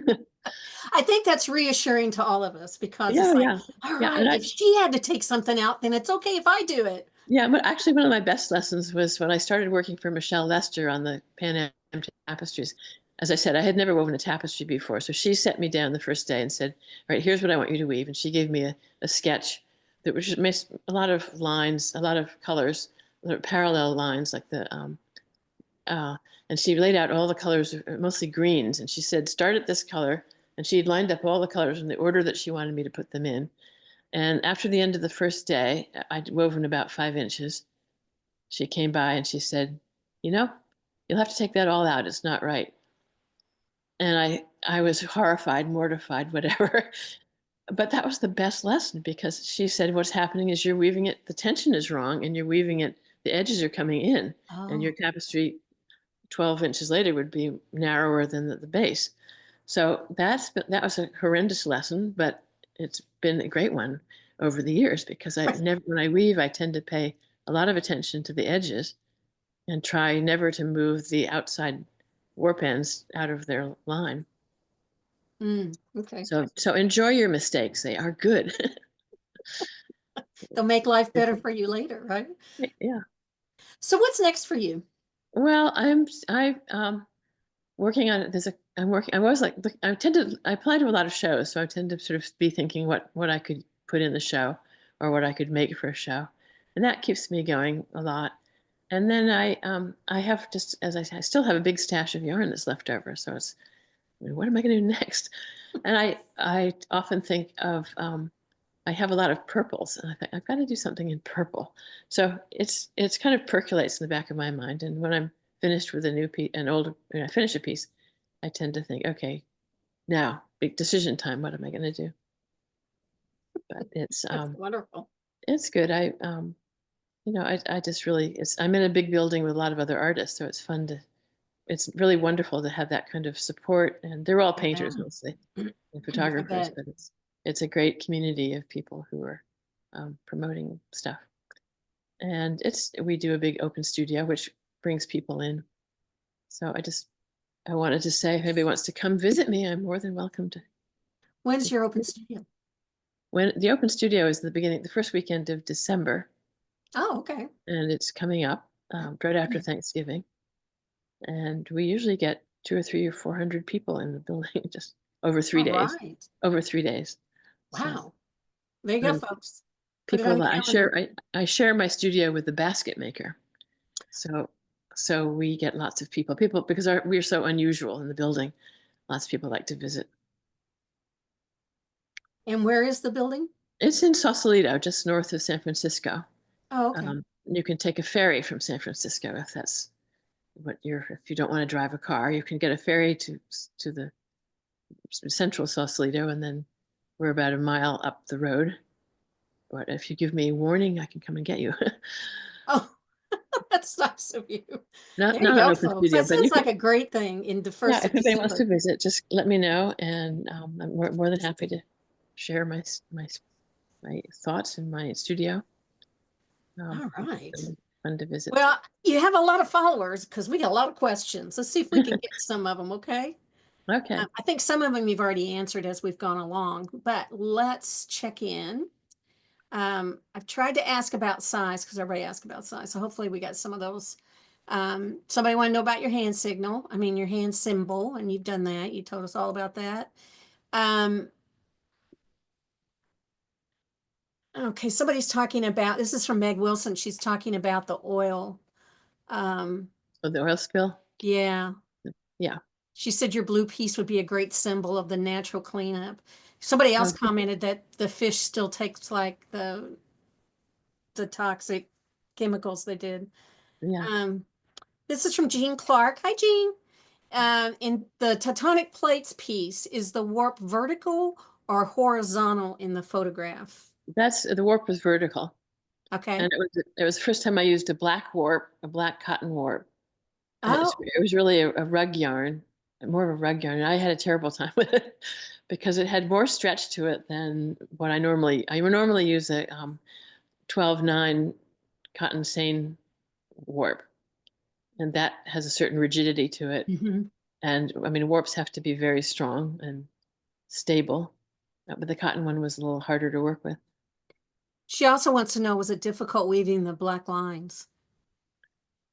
I think that's reassuring to all of us because it's Yeah, like, yeah, all yeah. And right, if she had to take something out, then it's okay if I do it. yeah, but actually, one of my best lessons was when I started working for Michelle Lester on the Pan Am tapestries. As I said, I had never woven a tapestry before, so she set me down the first day and said, "All right, here's what I want you to weave." And she gave me a sketch that was just a lot of lines, a lot of colors, parallel lines, like uh, and she laid out all the colors, mostly greens. And she said, "Start at this color," and she had lined up all the colors in the order that she wanted me to put them in. And after the end of the first day, I'd woven about 5 inches. She came by and she said, "You know, you'll have to take that all out. It's not right." And I was horrified, mortified, whatever. But that was the best lesson because she said, "What's happening is you're weaving it, the tension is wrong, and you're weaving it, the edges are coming in, and your Oh, tapestry 12 inches later would be narrower than the base." So that was a horrendous lesson, but it's been a great one over the years because I never, when I weave, I tend to pay a lot of attention to the edges and try never to move the outside warp ends out of their line. okay. So enjoy your mistakes. They are good. They'll make life better for you later, right? Yeah. So what's next for you? Well, working on it. I'm working. I was like I apply to a lot of shows, so I tend to sort of be thinking what I could put in the show or what I could make for a show, and that keeps me going a lot. And then I have just as I say, I still have a big stash of yarn that's left over, so it's I mean, what am I going to do next? And I often think of I have a lot of purples, and I think I've got to do something in purple. So it's kind of percolates in the back of my mind. And when I'm finished with a new piece, when I finish a piece, I tend to think, okay, now big decision time. What am I going to do? But That's wonderful. it's good. I just really I'm in a big building with a lot of other artists, so it's fun to it's really wonderful to have that kind of support. And they're all Yeah. painters mostly and I photographers, bet. but it's a great community of people who are promoting stuff. And we do a big open studio which brings people in. So I wanted to say if anybody wants to come visit me, I'm more than welcome When's to your open studio? when the open studio is the first weekend of December, Oh, okay. and it's coming up right after Thanksgiving. And we usually get 2 or 3 or 400 people in the building just over three All days right. over 3 days. So Wow. There you go, and folks. Put it on people the calendar. I share my studio with the basket maker. So we get lots of people because we're so unusual in the building. Lots of people like to visit. And where is the building? It's in Sausalito, just north of San Francisco. Oh, okay. You can take a ferry from San Francisco if that's if you don't want to drive a car, you can get a ferry to the central Sausalito, and then we're about a mile up the road. But if you give me a warning, I can come and get you. Oh, that's nice of you. not There you not an go, open folks. studio, That but you sounds can. like a great thing in the Yeah, first if of anybody wants to December. visit, just let me know, and I'm more than happy to share my thoughts in my studio. Um, All right. fun to visit. Well, you have a lot of followers because we got a lot of questions. Let's see if we can get some of them, okay? Okay. I think some of them you've already answered as we've gone along, but let's check in. I've tried to ask about size because everybody asked about size. So hopefully we got some of those. Somebody want to know about your hand signal. I mean, your hand symbol, and you've done that. You told us all about that. Um, okay, somebody's talking about, this is from Meg Wilson. She's talking about the oil. So the oil spill. Yeah. Yeah. She said your blue piece would be a great symbol of the natural cleanup. Somebody else Oh, commented that the fish still takes like the toxic chemicals they did. yeah. Um, this is from Jean Clark. Hi, Jean. In the tectonic plates piece, is the warp vertical or horizontal in the photograph? That's the warp was vertical. Okay. And it was the first time I used a black warp, a black cotton warp. And Oh, it was really a rug yarn, more of a rug yarn. And I had a terrible time with it because it had more stretch to it than what I would normally use a 12/9 cotton seine warp. And that has a certain rigidity to it. mhm. And I mean, warps have to be very strong and stable. But the cotton one was a little harder to work with. She also wants to know, was it difficult weaving the black lines?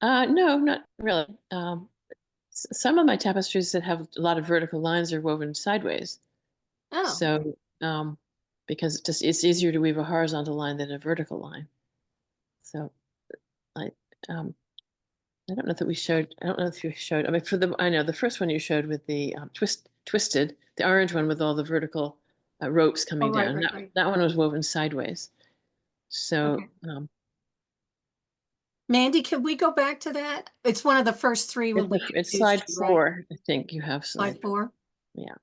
No, not really. Some of my tapestries that have a lot of vertical lines are woven sideways. Oh, So, because it's easier to weave a horizontal line than a vertical line. So, I um, I don't know that we showed. I don't know if you showed. I mean, I know the first one you showed with the twisted, the orange one with all the vertical ropes oh, coming right, down. right, right. That one was woven sideways. So, Okay. Mandy, can we go back to that? It's one of the first three when we it's introduced slide you, right? 4. I think you have Slide slide. 4. Yeah.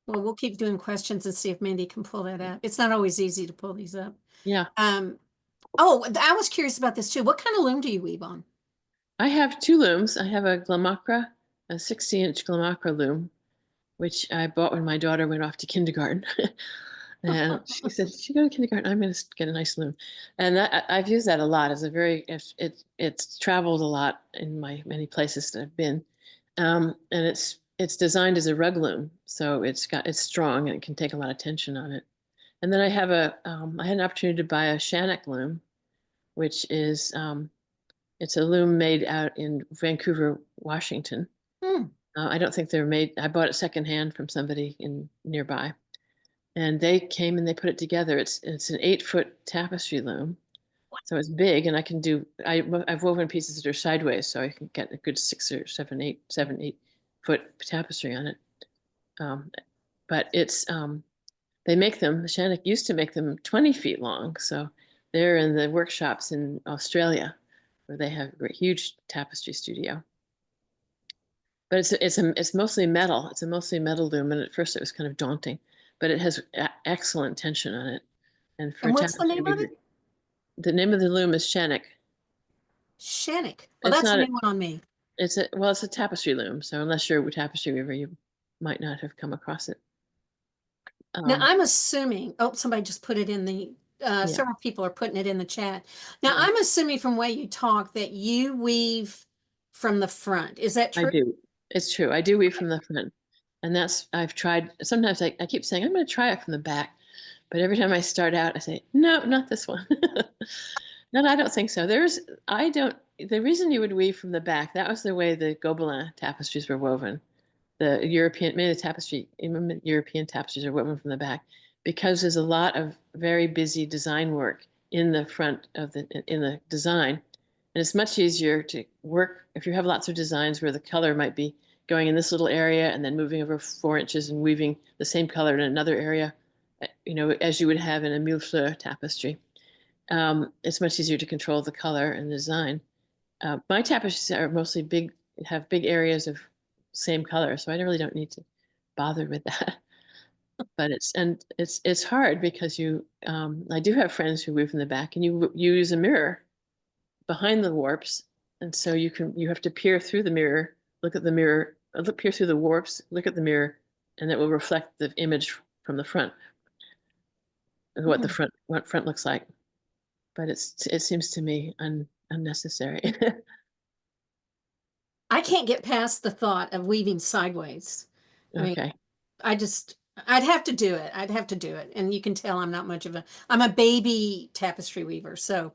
Well, we'll keep doing questions and see if Mandy can pull that up. It's not always easy to pull these up. Yeah. Oh, I was curious about this too. What kind of loom do you weave on? I have 2 looms. I have a Glamacra, a 60-inch Glamacra loom, which I bought when my daughter went off to kindergarten. And she said, "She go to kindergarten. I'm going to get a nice loom," and I've used that a lot. As a very it's traveled a lot in my many places that I've been, and it's designed as a rug loom, so it's strong and it can take a lot of tension on it. And then I had an opportunity to buy a Shannock loom, which is it's a loom made out in Vancouver, Washington. Hmm. I don't think they're made. I bought it secondhand from somebody in nearby, and they came and they put it together. It's an 8-foot tapestry loom, so it's big, and I've woven pieces that are sideways, so I can get a good 6 or 7, 8 tapestry on it. Um, but they make them. Shannock used to make them 20 feet long, so they're in the workshops in Australia, where they have a great, huge tapestry studio. But it's mostly metal. It's a mostly metal loom, and at first it was kind of daunting, but it has excellent tension on it. And for And what's the tapestry, name of it? the name of the loom is Shannock. Shannock. Well, It's that's a not a, new one on me. it's a tapestry loom. So unless you're a tapestry weaver, you might not have come across it. Now, Um, I'm assuming, oh, somebody just put it in the, yeah, several people are putting it in the chat. Now, yeah, I'm assuming from way you talk that you weave from the front. Is that I true? do. It's true. I do weave from the front, and I've tried. Sometimes I keep saying I'm going to try it from the back, but every time I start out, I say no, not this one. No, I don't think so. I don't. The reason you would weave from the back, that was the way the Gobelin tapestries were woven. Many of the European tapestries are woven from the back because there's a lot of very busy design work in the front of in the design. And it's much easier to work if you have lots of designs where the color might be going in this little area and then moving over 4 inches and weaving the same color in another area, as you would have in a millefleur tapestry. It's much easier to control the color and the design. My tapestries are mostly have big areas of same color, so I really don't need to bother with that. But it's hard because I do have friends who weave from the back, and you use a mirror behind the warps, and so you have to peer through the mirror, look at the mirror, peer through the warps, look at the mirror, and it will reflect the image from the front, what Hmm. what front looks like. But it seems to me unnecessary. I can't get past the thought of weaving sideways. I mean, Okay. I'd have to do it. I'd have to do it. And you can tell I'm not much of I'm a baby tapestry weaver. So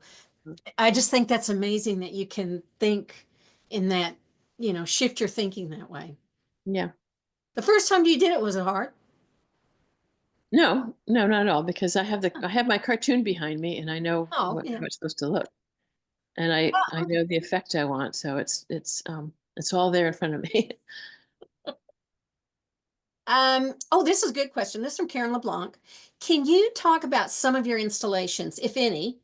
I just think that's amazing that you can think in that, shift your thinking that way. Yeah. The first time you did it, was it hard? No, no, not at all, because I have my cartoon behind me and I know Oh, what, yeah. how it's supposed to look. And I Oh, okay. know the effect I want, so it's all there in front of me. Oh, this is a good question. This is from Karen LeBlanc. Can you talk about some of your installations, if any?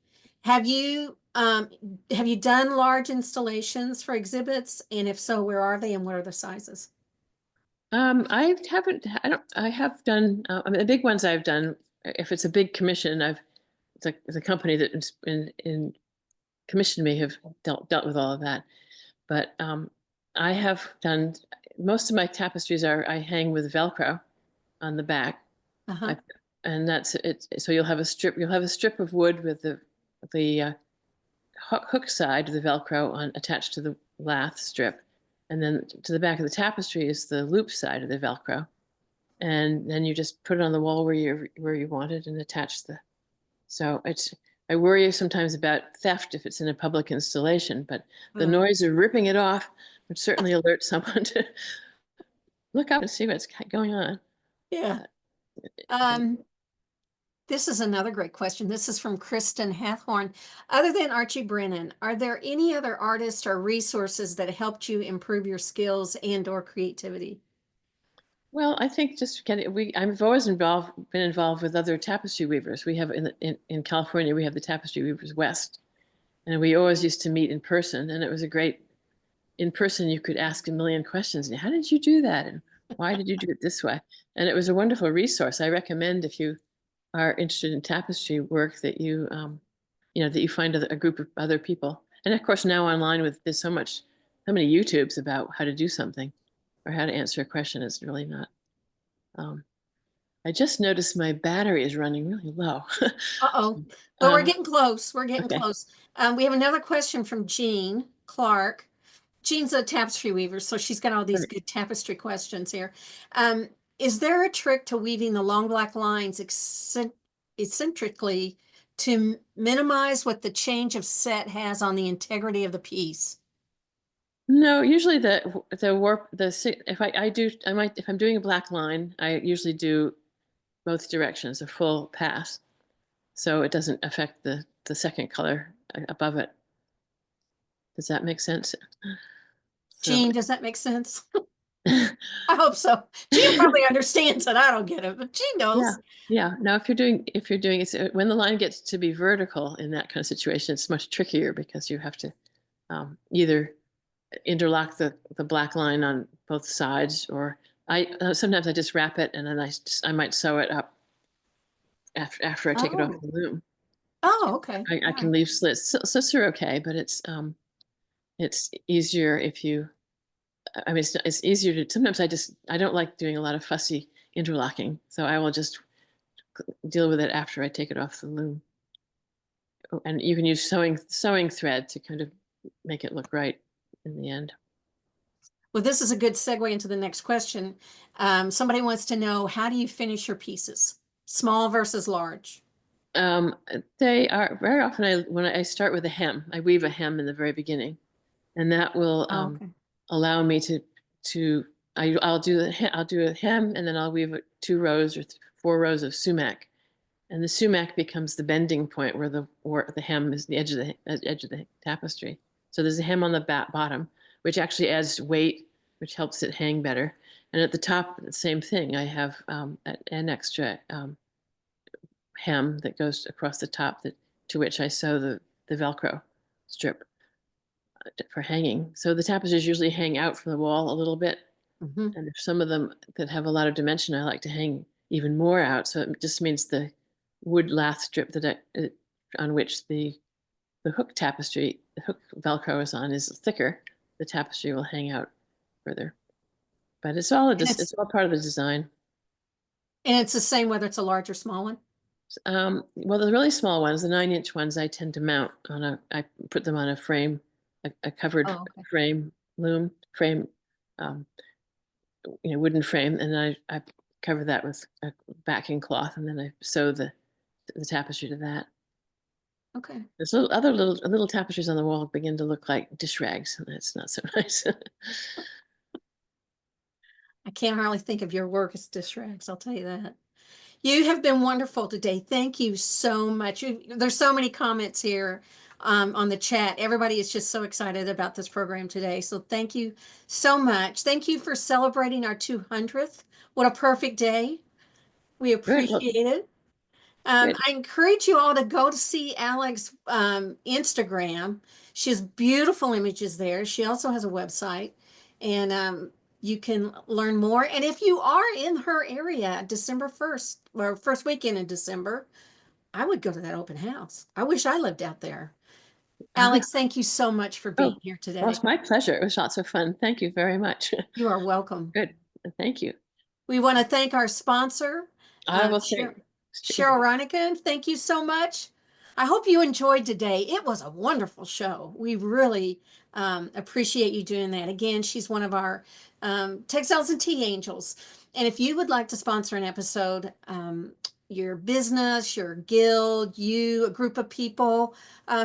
Have you have you done large installations for exhibits? And if so, where are they and what are the sizes? I haven't, I have done, I mean, the big ones I've done, if it's a big commission, it's a company that in commissioned me have dealt with all of that. But I have done, most of my tapestries I hang with Velcro on the back. Uh-huh. I, and that's it. So you'll have a strip of wood with the hook side of the Velcro attached to the lath strip. And then to the back of the tapestry is the loop side of the Velcro. And then you just put it on the wall where you want it and attach so I worry sometimes about theft if it's in a public installation, but the Mm. noise of ripping it off would certainly alert someone to look up and see what's going on. Yeah. Uh, but, Um, this is another great question. This is from Kristen Hathorn. Other than Archie Brennan, are there any other artists or resources that helped you improve your skills and or creativity? well, I think just I've always been involved with other tapestry weavers. We have in California, we have the Tapestry Weavers West, and we always used to meet in person, and it was a great in person. You could ask a million questions. How did you do that? And why did you do it this way? And it was a wonderful resource. I recommend if you are interested in tapestry work that that you find a group of other people. And of course, now online there's so many YouTubes about how to do something or how to answer a question. It's really not. Um, I just noticed my battery is running really low. Uh-oh. Well, we're um, getting close. We're getting okay. close. We have another question from Jean Clark. Jean's a tapestry weaver, so she's got all these Right. good tapestry questions here. Um, is there a trick to weaving the long black lines eccentrically to minimize what the change of set has on the integrity of the piece? No, usually the warp if I do I might if I'm doing a black line, I usually do both directions, a full pass, so it doesn't affect the second color above it. Does that make sense? So Jean, does that make sense? I hope so. Jean probably understands it. I don't get it, but Jean yeah, knows. yeah. Now, if you're doing it when the line gets to be vertical in that kind of situation, it's much trickier because you have to either interlock the black line on both sides, or sometimes I just wrap it and then I might sew it up after I take it off Oh, the loom. oh, okay. I All can right. leave slits. Slits are okay, but it's easier if you. I mean, it's easier to. Sometimes I don't like doing a lot of fussy interlocking, so I will just deal with it after I take it off the loom. Oh, and you can use sewing thread to kind of make it look right in the end. Well, this is a good segue into the next question. Somebody wants to know, how do you finish your pieces? Small versus large. Um, they are very often when I start with a hem, I weave a hem in the very beginning, and that will Oh, okay. allow me to I'll do a hem and then I'll weave 2 rows or 4 rows of sumac, and the sumac becomes the bending point where the hem is the edge of the tapestry. So there's a hem on the bottom, which actually adds weight, which helps it hang better. And at the top, the same thing. I have an extra hem that goes across the top to which I sew the Velcro strip for hanging. So the tapestries usually hang out from the wall a little bit. Mhm. And if some of them that have a lot of dimension, I like to hang even more out. So it just means the wood lath strip on which the hook Velcro is on is thicker. The tapestry will hang out further. But And it's all part of the design. it's the same whether it's a large or small one. Well, the really small ones, the 9-inch ones, I tend to mount I put them on a frame, a covered Oh, okay. frame, loom frame, um, wooden frame, and I cover that with a backing cloth, and then I sew the tapestry to that. Okay. There's little tapestries on the wall begin to look like dish rags, and that's not so nice. I can't hardly think of your work as dish rags, I'll tell you that. You have been wonderful today. Thank you so much. There's so many comments here on the chat. Everybody is just so excited about this program today. So thank you so much. Thank you for celebrating our 200th. What a perfect day. We Good. Well, appreciate it. good. I encourage you all to go to see Alex Instagram. She has beautiful images there. She also has a website, and you can learn more. And if you are in her area, December 1st or first weekend in December, I would go to that open house. I wish I lived out there. I'll be. Alex, thank you so much for Oh, being here well, today. it's my pleasure. It was lots of fun. Thank you very much. You are welcome. Good. Thank you. We want to thank our sponsor, I will Cheryl, say. Cheryl Reinicken. Thank you so much. I hope you enjoyed today. It was a wonderful show. We really appreciate you doing that. Again, she's one of our Textiles and Tea Angels. And if you would like to sponsor an episode, your business, your guild, you, a group of people,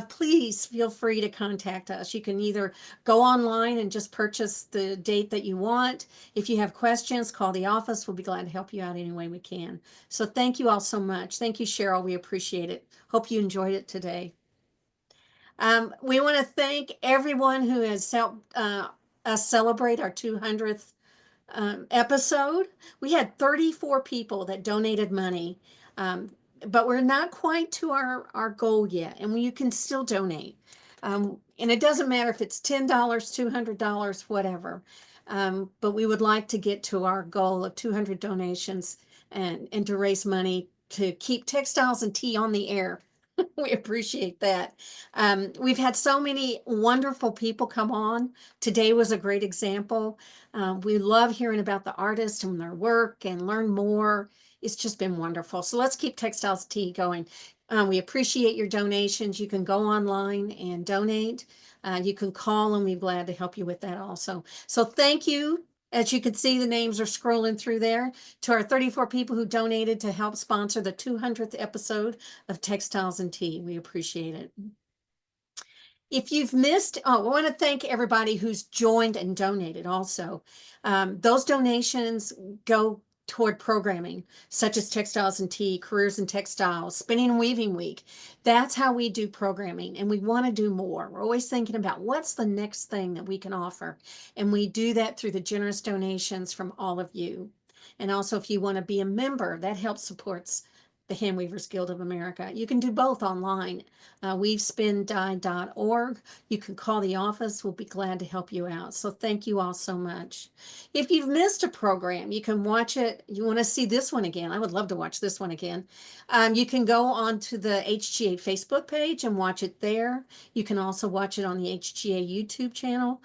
please feel free to contact us. You can either go online and just purchase the date that you want. If you have questions, call the office. We'll be glad to help you out any way we can. So thank you all so much. Thank you, Cheryl. We appreciate it. Hope you enjoyed it today. We want to thank everyone who has helped us celebrate our 200th episode. We had 34 people that donated money, but we're not quite to our goal yet, and you can still donate. And it doesn't matter if it's $10, $200, whatever. But we would like to get to our goal of 200 donations and to raise money to keep Textiles and Tea on the air. We appreciate that. We've had so many wonderful people come on. Today was a great example. We love hearing about the artists and their work and learn more. It's just been wonderful. So let's keep Textiles Tea going. We appreciate your donations. You can go online and donate. You can call and we're glad to help you with that also. So thank you. As you can see, the names are scrolling through there to our 34 people who donated to help sponsor the 200th episode of Textiles and Tea. We appreciate it. If you've missed, I want to thank everybody who's joined and donated also. Those donations go toward programming, such as Textiles and Tea, Careers in Textiles, Spinning and Weaving Week. That's how we do programming, and we want to do more. We're always thinking about what's the next thing that we can offer, and we do that through the generous donations from all of you. And also, if you want to be a member, that helps supports the Handweavers Guild of America. You can do both online. Weavespindye.org. You can call the office. We'll be glad to help you out. So thank you all so much. If you've missed a program, you can watch it. You want to see this one again? I would love to watch this one again. You can go on to the HGA Facebook page and watch it there. You can also watch it on the HGA YouTube channel.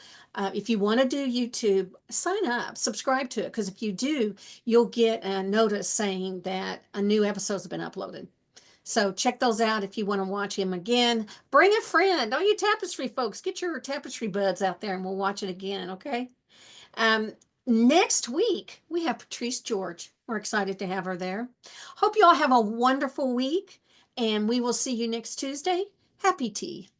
If you want to do YouTube, sign up, subscribe to it, because if you do, you'll get a notice saying that a new episode's been uploaded. So check those out if you want to watch him again. Bring a friend. All you tapestry folks, get your tapestry buds out there and we'll watch it again, okay? Um, Next week, we have Patrice George. We're excited to have her there. Hope you all have a wonderful week, and we will see you next Tuesday. Happy tea.